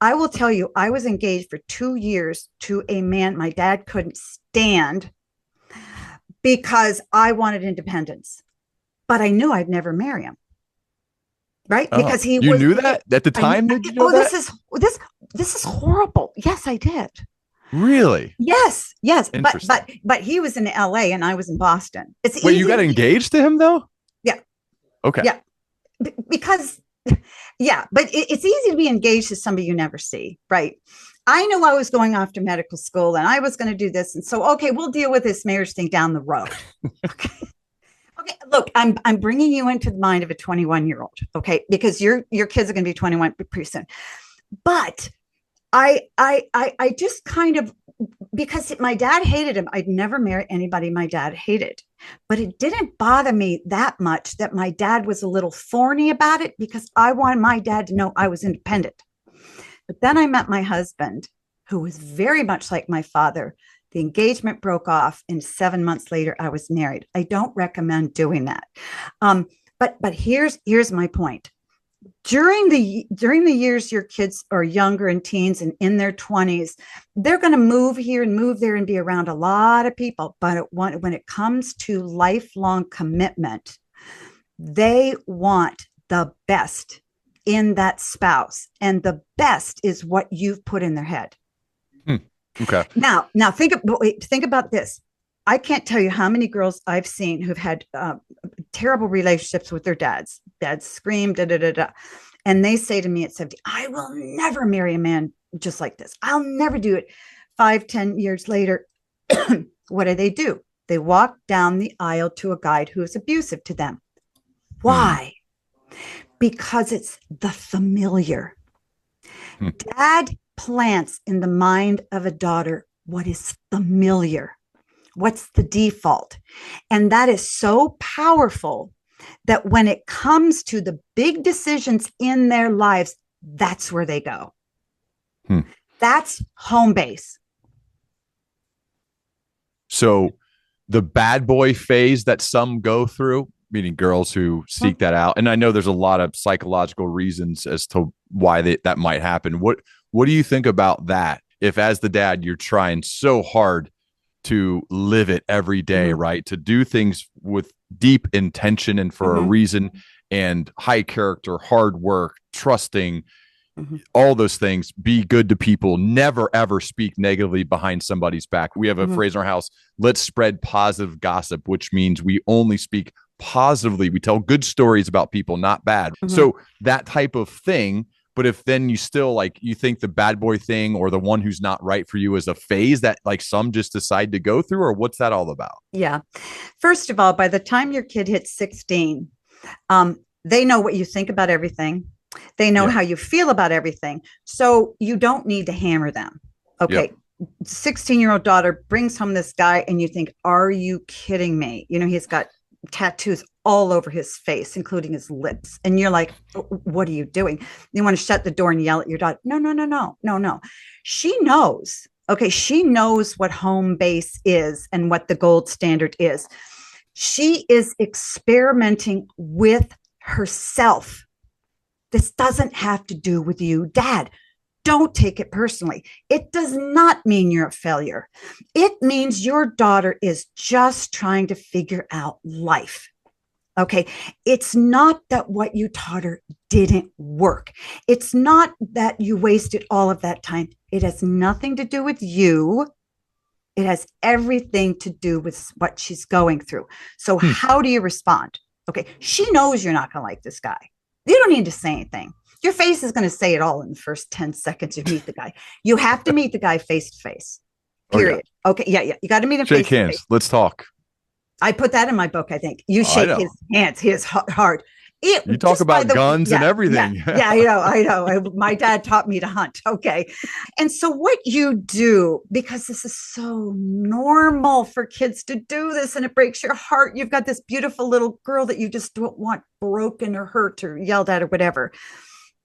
A: I will tell you, I was engaged for 2 years to a man my dad couldn't stand because I wanted independence, but I knew I'd never marry him. Right?
C: Oh,
A: because
C: you knew that at the time? Did you know that?
A: This is horrible. Yes, I did.
C: Really?
A: Yes. But he was in LA and I was in Boston. It's
C: Wait,
A: easy.
C: you got engaged to him though?
A: Yeah.
C: Okay.
A: Yeah. Because but it's easy to be engaged to somebody you never see, right? I knew I was going off to medical school and I was going to do this, and so okay, we'll deal with this marriage thing down the road. Okay. Okay, look, I'm bringing you into the mind of a 21-year-old, okay? Because your kids are going to be 21 pretty soon. But I just kind of, because my dad hated him, I'd never marry anybody my dad hated. But it didn't bother me that much that my dad was a little thorny about it, because I wanted my dad to know I was independent. But then I met my husband, who was very much like my father. The engagement broke off, and 7 months later, I was married. I don't recommend doing that. But here's my point. During the years your kids are younger and teens and in their 20s, they're going to move here and move there and be around a lot of people. But when it comes to lifelong commitment, they want the best in that spouse, and the best is what you've put in their head.
C: Okay.
A: Now think about this. I can't tell you how many girls I've seen who've had terrible relationships with their dads. Dads scream, da, da, da, da. And they say to me at 70, I will never marry a man just like this. I'll never do it. 5-10 years later, what do? They walk down the aisle to a guy who is abusive to them. Why? Because it's the familiar. Dad plants in the mind of a daughter what is familiar, what's the default. And that is so powerful that when it comes to the big decisions in their lives, that's where they go. That's home base.
C: So the bad boy phase that some go through, meaning girls who seek that out, and I know there's a lot of psychological reasons as to why that might happen. What do you think about that? If as the dad, you're trying so hard to live it every day, right? To do things with deep intention and for a reason, and high character, hard work, trusting, all those things, be good to people, never, ever speak negatively behind somebody's back. We have a phrase in our house, let's spread positive gossip, which means we only speak positively. We tell good stories about people, not bad. So that type of thing. But if then you still you think the bad boy thing or the one who's not right for you is a phase that some just decide to go through, or what's that all about?
A: Yeah. First of all, by the time your kid hits 16, they know what you think about everything. They know how you feel about everything. So you don't need to hammer them. Okay. 16-year-old daughter brings home this guy and you think, are you kidding me? He's got tattoos all over his face, including his lips. And you're like, what are you doing? You want to shut the door and yell at your daughter. No. She knows. Okay. She knows what home base is and what the gold standard is. She is experimenting with herself. This doesn't have to do with you, Dad. Don't take it personally. It does not mean you're a failure. It means your daughter is just trying to figure out life. Okay. It's not that what you taught her didn't work. It's not that you wasted all of that time. It has nothing to do with you. It has everything to do with what she's going through. So how do you respond? Okay. She knows you're not going to like this guy. You don't need to say anything. Your face is going to say it all in the first 10 seconds you meet the guy. You have to meet the guy face to face. Period. Okay. Yeah. You got to meet him face to face.
C: Shake hands. Let's talk.
A: I put that in my book, I think. You shake his hands, his heart.
C: You talk about guns and everything.
A: Yeah, I know. My dad taught me to hunt. Okay. And so what you do, because this is so normal for kids to do this and it breaks your heart. You've got this beautiful little girl that you just don't want broken or hurt or yelled at or whatever.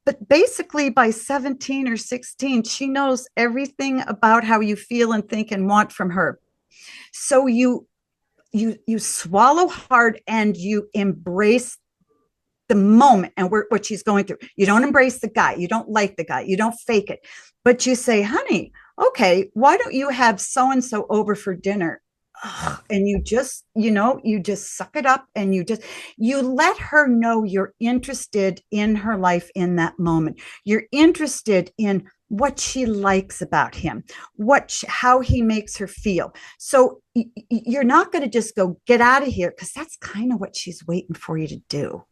A: but basically by 17 or 16, she knows everything about how you feel and think and want from her. So you swallow hard and you embrace the moment and what she's going through. You don't embrace the guy. You don't like the guy. You don't fake it, but you say, honey, okay, why don't you have so-and-so over for dinner? And you just, you just suck it up and you let her know you're interested in her life in that moment. You're interested in what she likes about him, how he makes her feel. So you're not going to just go, get out of here, because that's kind of what she's waiting for you to do.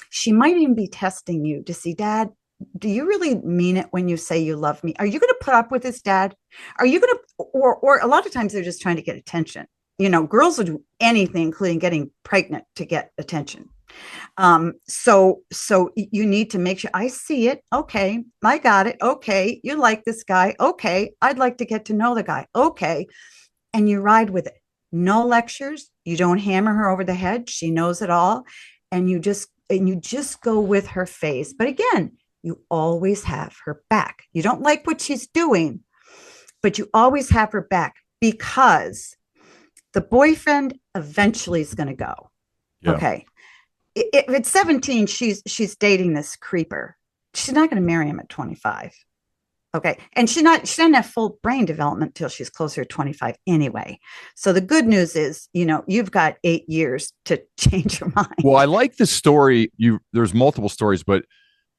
A: She might even be testing you to see, Dad, do you really mean it when you say you love me? Are you going to put up with this, Dad? Are you going to, or a lot of times they're just trying to get attention. Girls will do anything, including getting pregnant, to get attention. So you need to make sure, I see it. Okay. I got it. Okay. You like this guy. Okay. I'd like to get to know the guy. Okay. And you ride with it. No lectures. You don't hammer her over the head. She knows it all. And you just go with her phase. But again, you always have her back. You don't like what she's doing, but you always have her back, because the boyfriend eventually is going to go. Yeah. Okay. If at 17, she's dating this creeper. She's not going to marry him at 25. Okay. And she doesn't have full brain development till she's closer to 25 anyway. So the good news is, you've got 8 years to change your mind.
C: Well, I like this story. There's multiple stories, but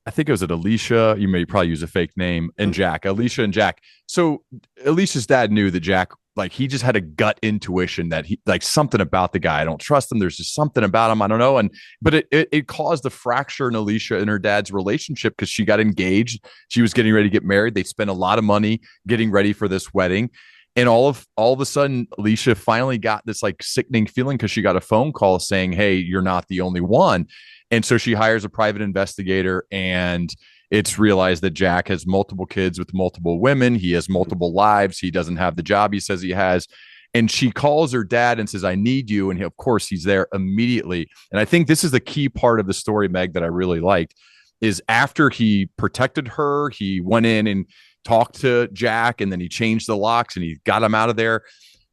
C: I think it was Alicia. You may probably use a fake name, and Jack. Alicia and Jack. So Alicia's dad knew that Jack, he just had a gut intuition that he, something about the guy. I don't trust him. There's just something about him. I don't know. But it caused a fracture in Alicia and her dad's relationship, because she got engaged. She was getting ready to get married. They spent a lot of money getting ready for this wedding. And all of a sudden, Alicia finally got this sickening feeling, because she got a phone call saying, hey, you're not the only one. And so she hires a private investigator, and it's realized that Jack has multiple kids with multiple women. He has multiple lives. He doesn't have the job he says he has. And she calls her dad and says, I need you. And of course, he's there immediately. And I think this is the key part of the story, Meg, that I really liked, is after he protected her, he went in and talked to Jack, and then he changed the locks and he got him out of there.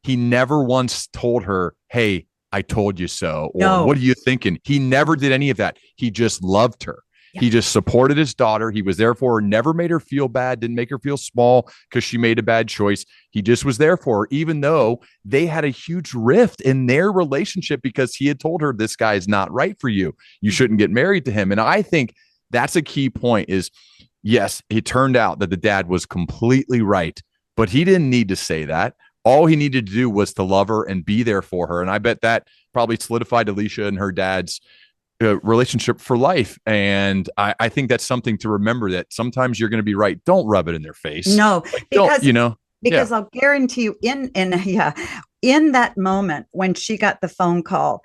C: He never once told her, hey, I told you so. Or no. What are you thinking? He never did any of that. He just loved her. Yeah. He just supported his daughter. He was there for her, never made her feel bad, didn't make her feel small because she made a bad choice. He just was there for her, even though they had a huge rift in their relationship, because he had told her, this guy is not right for you. You shouldn't get married to him. And I think that's a key point is, yes, it turned out that the dad was completely right, but he didn't need to say that. All he needed to do was to love her and be there for her. And I bet that probably solidified Alicia and her dad's relationship for life. And I think that's something to remember, that sometimes you're going to be right. Don't rub it in their face.
A: No, because,
C: because
A: I'll guarantee you in that moment when she got the phone call,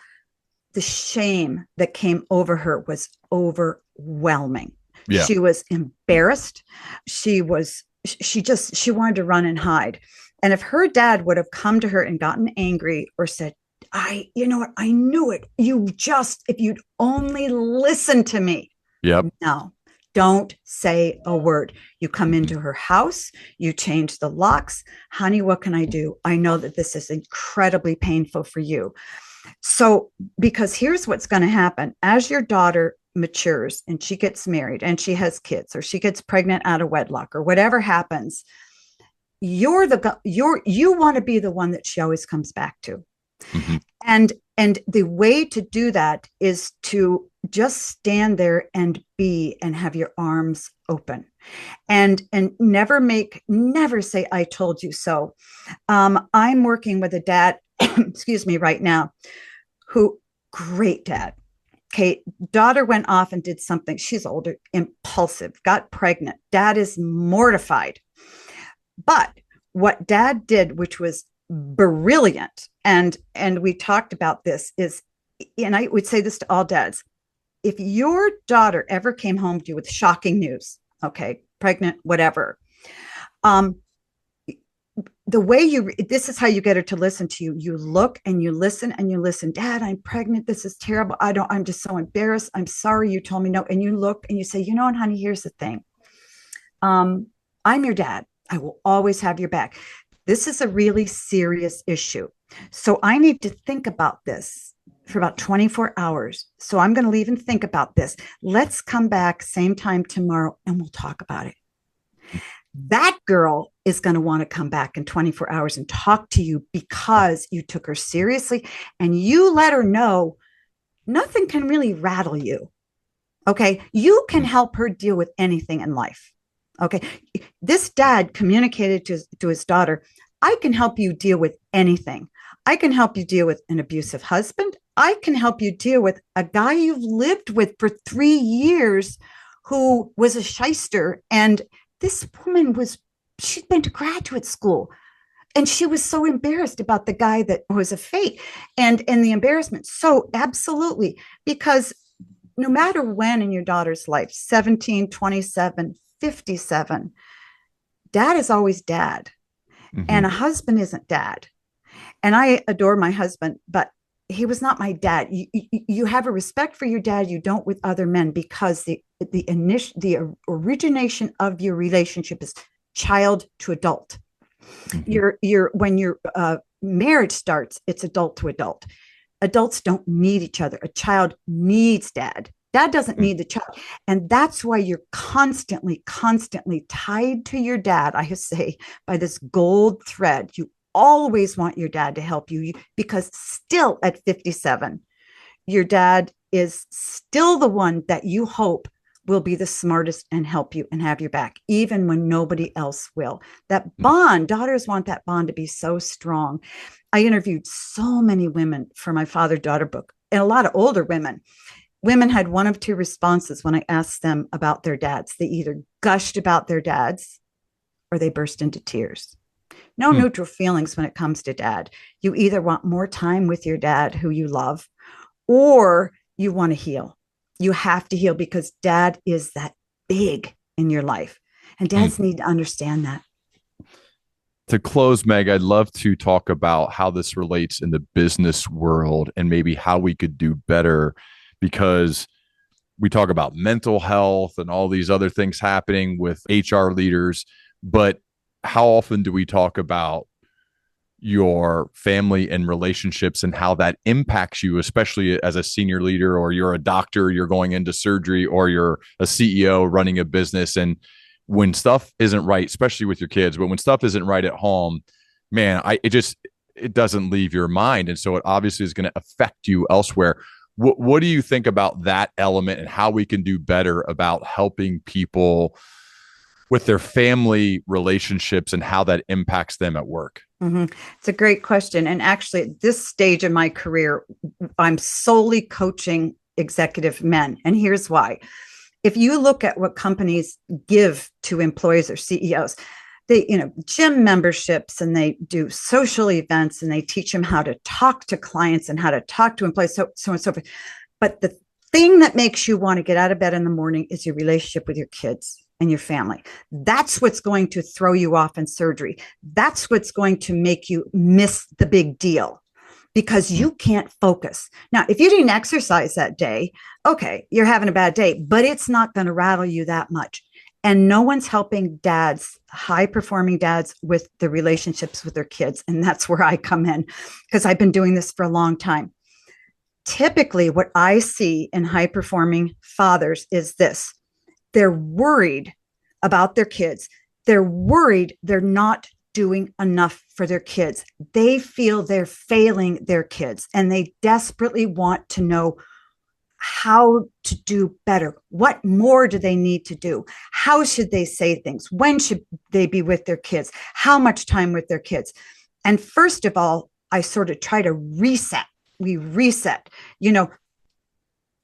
A: the shame that came over her was overwhelming. Yeah. She was embarrassed. She wanted to run and hide. And if her dad would have come to her and gotten angry or said, you know what, I knew it. If you'd only listen to me.
C: Yep.
A: No, don't say a word. You come into her house, you change the locks. Honey, what can I do? I know that this is incredibly painful for you. So, because here's what's going to happen as your daughter matures and she gets married and she has kids, or she gets pregnant out of wedlock, or whatever happens, you want to be the one that she always comes back to. Mm-hmm. And the way to do that is to just stand there and be, and have your arms open, and never say, I told you so. I'm working with a dad, excuse me, right now, great dad. Okay. Daughter went off and did something. She's older, impulsive, got pregnant. Dad is mortified. But what dad did, which was brilliant, and we talked about this, is, and I would say this to all dads, if your daughter ever came home to you with shocking news, okay, pregnant, whatever, the way this is how you get her to listen to you. You look and you listen and you listen. Dad, I'm pregnant. This is terrible. I'm just so embarrassed. I'm sorry you told me no. And you look and you say, you know what, honey, here's the thing. I'm your dad. I will always have your back. This is a really serious issue. So I need to think about this for about 24 hours. So I'm going to leave and think about this. Let's come back same time tomorrow and we'll talk about it. That girl is going to want to come back in 24 hours and talk to you because you took her seriously and you let her know nothing can really rattle you. Okay. You can help her deal with anything in life. Okay. This dad communicated to his daughter, I can help you deal with anything. I can help you deal with an abusive husband. I can help you deal with a guy you've lived with for 3 years who was a shyster. And this woman she'd been to graduate school and she was so embarrassed about the guy that was a fake and the embarrassment. So absolutely, because no matter when in your daughter's life, 17, 27, 57, dad is always dad. Mm-hmm. And a husband isn't dad. And I adore my husband, but he was not my dad. You have a respect for your dad. You don't with other men because the origination of your relationship is child to adult. Mm-hmm. When your marriage starts, it's adult to adult. Adults don't need each other. A child needs dad. Dad doesn't need the child. And that's why you're constantly tied to your dad, I say, by this gold thread. You always want your dad to help you because still at 57, your dad is still the one that you hope will be the smartest and help you and have your back, even when nobody else will. That bond, daughters want that bond to be so strong. I interviewed so many women for my father-daughter book, and a lot of older women. Women had one of two responses when I asked them about their dads. They either gushed about their dads or they burst into tears. No neutral feelings when it comes to dad. You either want more time with your dad who you love, or you want to heal. You have to heal because dad is that big in your life. And dads need to understand that.
C: To close, Meg, I'd love to talk about how this relates in the business world and maybe how we could do better, because we talk about mental health and all these other things happening with HR leaders, but how often do we talk about your family and relationships and how that impacts you, especially as a senior leader, or you're a doctor, you're going into surgery, or you're a CEO running a business. And when stuff isn't right, especially with your kids, but when stuff isn't right at home, man, it doesn't leave your mind. And so it obviously is going to affect you elsewhere. What do you think about that element and how we can do better about helping people with their family relationships and how that impacts them at work?
A: Mm-hmm. It's a great question. And actually, at this stage of my career, I'm solely coaching executive men. And here's why. If you look at what companies give to employees or CEOs, they, gym memberships, and they do social events, and they teach them how to talk to clients and how to talk to employees, so on and so forth. But the thing that makes you want to get out of bed in the morning is your relationship with your kids and your family. That's what's going to throw you off in surgery. That's what's going to make you miss the big deal because you can't focus. Now, if you didn't exercise that day, okay, you're having a bad day, but it's not going to rattle you that much. And no one's helping dads, high-performing dads, with the relationships with their kids. And that's where I come in because I've been doing this for a long time. Typically, what I see in high-performing fathers is this. They're worried about their kids. They're worried they're not doing enough for their kids. They feel they're failing their kids, and they desperately want to know how to do better. What more do they need to do? How should they say things? When should they be with their kids? How much time with their kids? And first of all, I sort of try to reset. We reset,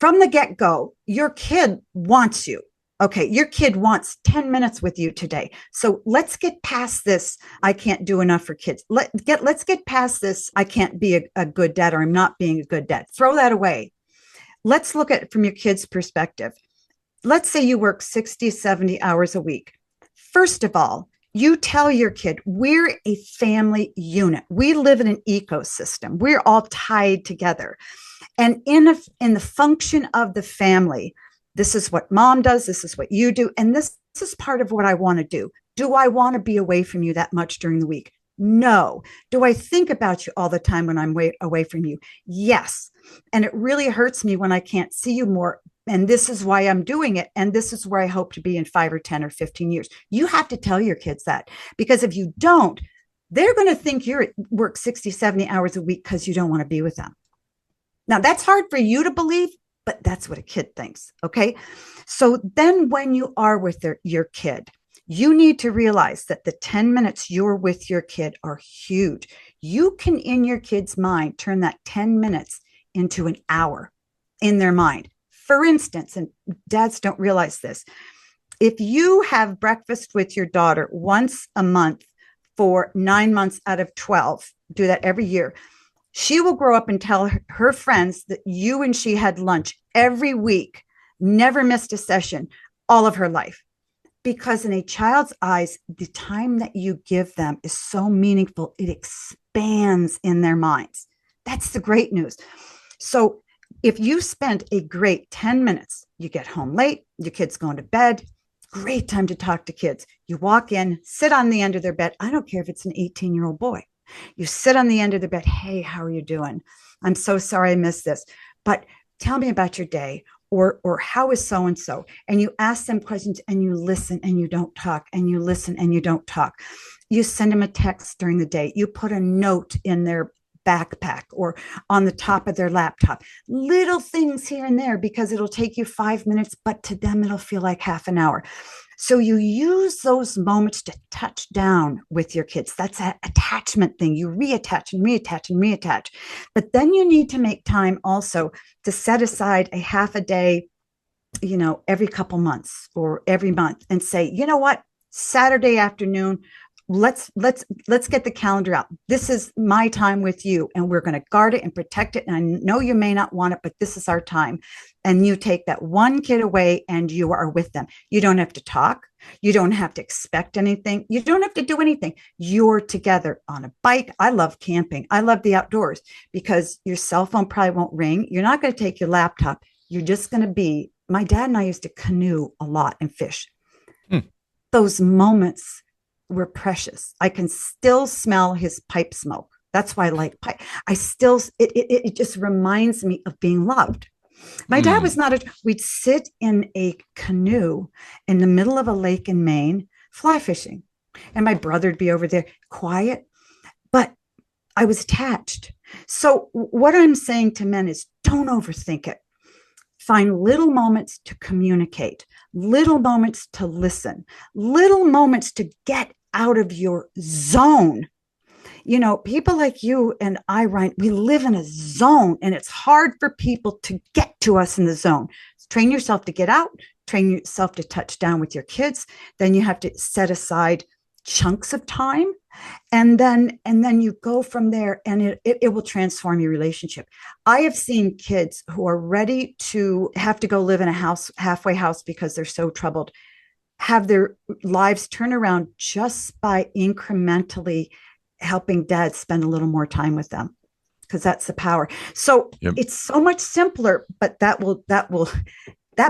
A: from the get-go, your kid wants you. Okay, your kid wants 10 minutes with you today. So let's get past this. I can't do enough for kids. Let's get past this. I can't be a good dad, or I'm not being a good dad. Throw that away. Let's look at it from your kid's perspective. Let's say you work 60, 70 hours a week. First of all, You tell your kid, we're a family unit. We live in an ecosystem. We're all tied together. And in the function of the family, this is what mom does. This is what you do. And this is part of what I want to do. Do I want to be away from you that much during the week? No. Do I think about you all the time when I'm away from you? Yes. And it really hurts me when I can't see you more. And this is why I'm doing it. And this is where I hope to be in 5 or 10 or 15 years. You have to tell your kids that, because if you don't, they're going to think you're at work 60, 70 hours a week because you don't want to be with them. Now, that's hard for you to believe, but that's what a kid thinks. Okay. So then when you are with your kid, you need to realize that the 10 minutes you're with your kid are huge. You can, in your kid's mind, turn that 10 minutes into an hour in their mind. For instance, and dads don't realize this, if you have breakfast with your daughter once a month for 9 months out of 12, do that every year, she will grow up and tell her friends that you and she had lunch every week, never missed a session all of her life. Because in a child's eyes, the time that you give them is so meaningful, it expands in their minds. That's the great news. So if you spend a great 10 minutes, you get home late, your kid's going to bed, great time to talk to kids. You walk in, sit on the end of their bed. I don't care if it's an 18-year-old boy. You sit on the end of the bed. Hey, how are you doing? I'm so sorry I missed this, but tell me about your day. Or how is so-and-so? And you ask them questions and you listen and you don't talk, and you listen and you don't talk. You send them a text during the day. You put a note in their backpack or on the top of their laptop. Little things here and there, because it'll take you 5 minutes, but to them, it'll feel like half an hour. So you use those moments to touch down with your kids. That's an attachment thing. You reattach and reattach and reattach. But then you need to make time also to set aside a half a day, every couple months or every month, and say, you know what, Saturday afternoon, let's get the calendar out. This is my time with you, and we're going to guard it and protect it. And I know you may not want it, but this is our time. And you take that one kid away and you are with them. You don't have to talk. You don't have to expect anything. You don't have to do anything. You're together on a bike. I love camping. I love the outdoors, because your cell phone probably won't ring. You're not going to take your laptop. You're just going to be, my dad and I used to canoe a lot and fish. Those moments were precious. I can still smell his pipe smoke. That's why I like pipe. It just reminds me of being loved. My dad was we'd sit in a canoe in the middle of a lake in Maine, fly fishing. And my brother would be over there quiet, but I was attached. So what I'm saying to men is, don't overthink it. Find little moments to communicate, little moments to listen, little moments to get out of your zone. People like you and I, Ryan, we live in a zone, and it's hard for people to get to us in the zone. Train yourself to get out, train yourself to touch down with your kids. Then you have to set aside chunks of time, and then you go from there, and it will transform your relationship. I have seen kids who are ready to have to go live in a halfway house because they're so troubled, have their lives turn around just by incrementally helping dad spend a little more time with them, because that's the power. So It's so much simpler, but that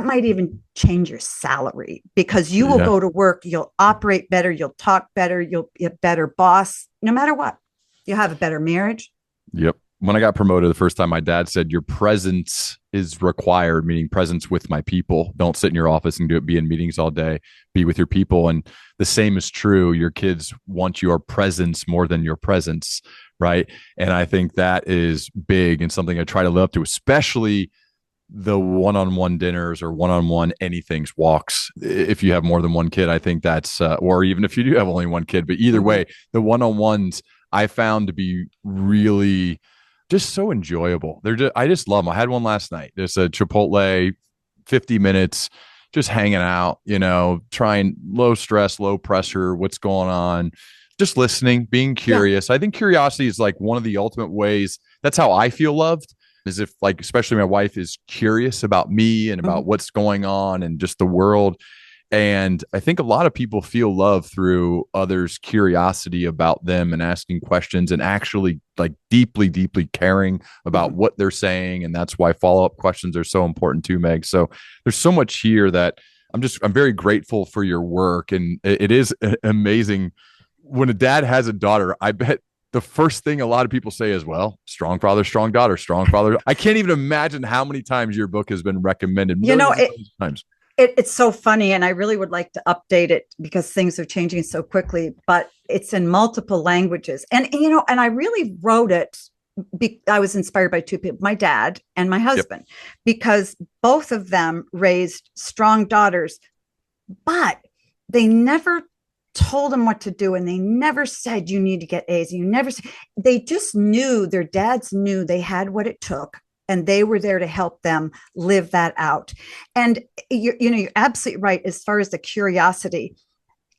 A: might even change your salary, because you will go to work, you'll operate better, you'll talk better, you'll be a better boss, no matter what. You'll have a better marriage.
C: Yep. When I got promoted the first time, my dad said, your presence is required, meaning presence with my people. Don't sit in your office and be in meetings all day, be with your people. And the same is true. Your kids want your presence more than your presence, right? And I think that is big and something I try to live up to, especially the one-on-one dinners or one-on-one anythings, walks. If you have more than one kid, I think that's, or even if you do have only one kid, but either way, the one-on-ones I found to be really just so enjoyable. I just love them. I had one last night. There's a Chipotle, 50 minutes, just hanging out, trying low stress, low pressure, what's going on, just listening, being curious. I think curiosity is like one of the ultimate ways. That's how I feel loved, is if, like, especially my wife is curious about me and about what's going on and just the world. And I think a lot of people feel love through others' curiosity about them and asking questions and actually like deeply, deeply caring about what they're saying. And that's why follow-up questions are so important too, Meg. So there's so much here that I'm very grateful for your work. And it is amazing when a dad has a daughter. I bet the first thing a lot of people say is, well, strong father, strong daughter, strong father. I can't even imagine how many times your book has been recommended. Times.
A: It's so funny, and I really would like to update it because things are changing so quickly, but it's in multiple languages. And, and I really wrote it. I was inspired by two people, my dad and my husband, because both of them raised strong daughters, but they never told them what to do. And they never said, you need to get A's. They just knew, their dads knew they had what it took. And they were there to help them live that out. And you're absolutely right. As far as the curiosity,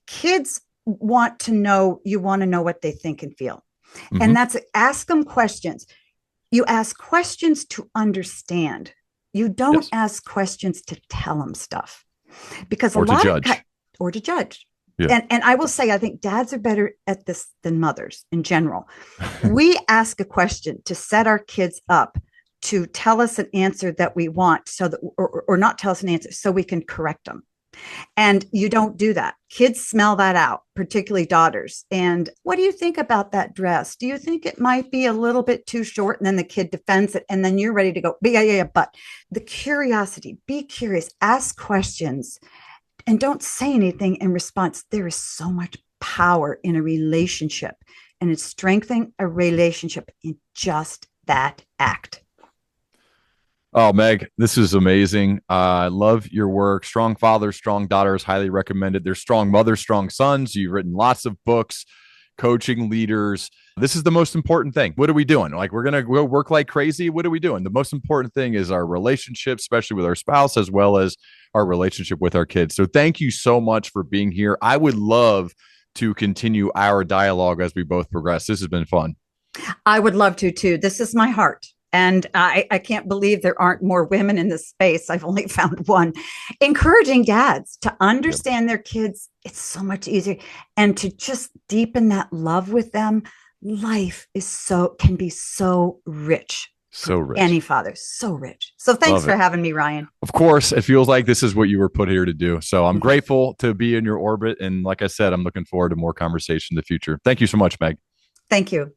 A: kids want to know, you want to know what they think and feel. Mm-hmm. And that's, ask them questions. You ask questions to understand. You don't ask questions to tell them stuff, because
C: or to
A: judge.
C: Yeah.
A: And I will say, I think dads are better at this than mothers in general. We ask a question to set our kids up to tell us an answer that we want, so that, or not tell us an answer so we can correct them. And you don't do that. Kids smell that out, particularly daughters. And what do you think about that dress? Do you think it might be a little bit too short? And then the kid defends it. And then you're ready to go, yeah. But the curiosity, be curious, ask questions, and don't say anything in response. There is so much power in a relationship, and it's strengthening a relationship in just that act.
C: Oh, Meg, this is amazing. I love your work. Strong Fathers, Strong Daughters, highly recommended. There's Strong Mothers, Strong Sons. You've written lots of books, coaching leaders. This is the most important thing. What are we doing? Like, we're going to go work like crazy. What are we doing? The most important thing is our relationship, especially with our spouse, as well as our relationship with our kids. So thank you so much for being here. I would love to continue our dialogue as we both progress. This has been fun.
A: I would love to, too. This is my heart. And I can't believe there aren't more women in this space. I've only found one. Encouraging dads to understand their kids. It's so much easier. And to just deepen that love with them. Life can be so rich.
C: So rich.
A: Any father, so rich. So thanks for having me, Ryan.
C: Of course, it feels like this is what you were put here to do. So I'm grateful to be in your orbit. And like I said, I'm looking forward to more conversation in the future. Thank you so much, Meg.
A: Thank you.